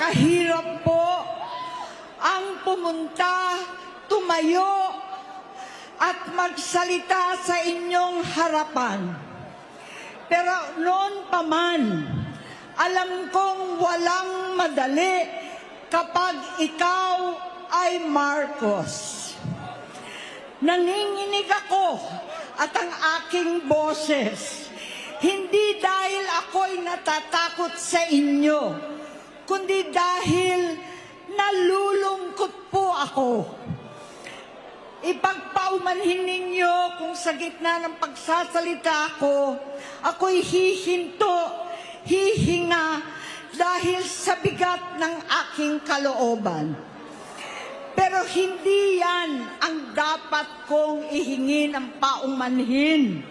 Napakahirap po ang pumunta, tumayo, at magsalita sa inyong harapan. Pero noon pa man, alam kong walang madali kapag ikaw ay Marcos. Nanginginig ako at ang aking boses, hindi dahil ako'y natatakot sa inyo, kundi dahil nalulungkot po ako. Ipagpaumanhin ninyo kung sa gitna ng pagsasalita ko, ako'y hihinto, hihinga dahil sa bigat ng aking kalooban. Pero hindi yan ang dapat kong ihingi ng paumanhin.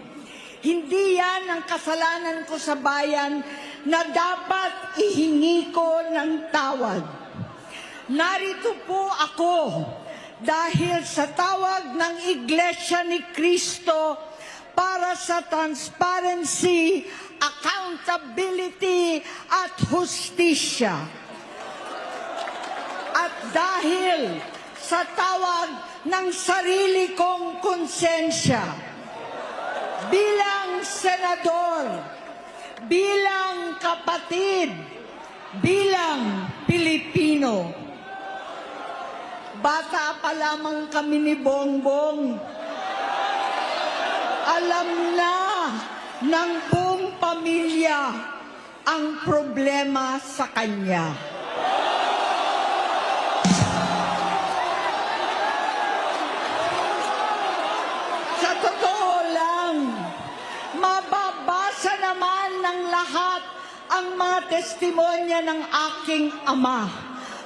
Hindi yan ang kasalanan ko sa bayan na dapat ihingi ko ng tawad. Narito po ako dahil sa tawag ng Iglesia ni Cristo para sa transparency, accountability at hustisya. At dahil sa tawag ng sarili kong konsensya, bilang senador, bilang kapatid, bilang Pilipino. Bata pa lamang kami ni Bongbong, alam na ng buong pamilya ang problema sa kanya. Sa totoo lang, mababasa naman ng lahat ang mga testimonya ng aking ama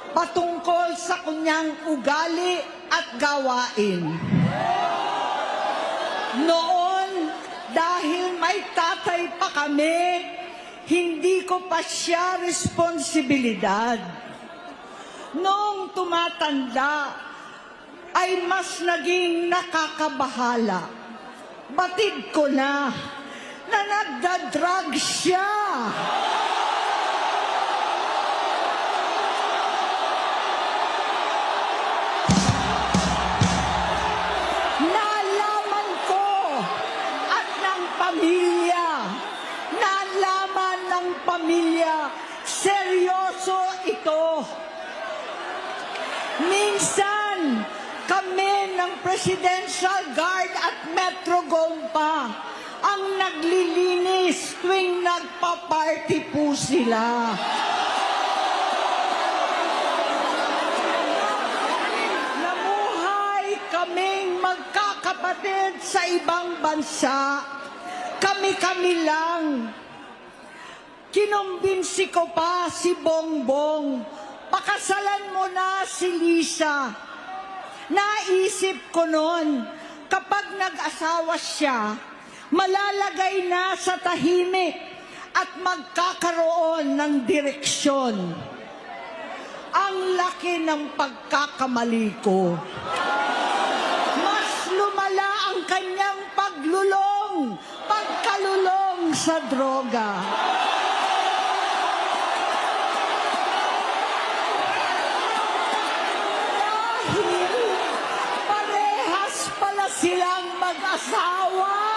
patungkol sa kanyang ugali at gawain. Noon, dahil may tatay pa kami, hindi ko pa siya responsibilidad. Noong tumatanda, ay mas naging nakakabahala. Batid ko na nagda-drug siya. Nalaman ko at ng pamilya, seryoso ito. Minsan, kami ng Presidential Guard at Metro Gompa ang naglilinis tuwing nagpa-party po sila. Namuhay kaming magkakapatid sa ibang bansa. Kami-kami lang. Kinumbinsi ko pa si Bongbong, pakasalan mo na si Lisa. Naisip ko noon, kapag nag-asawa siya, malalagay na sa tahimik at magkakaroon ng direksyon. Ang laki ng pagkakamali ko. Mas lumala ang kanyang pagkalulong sa droga. Silang mag-asawa.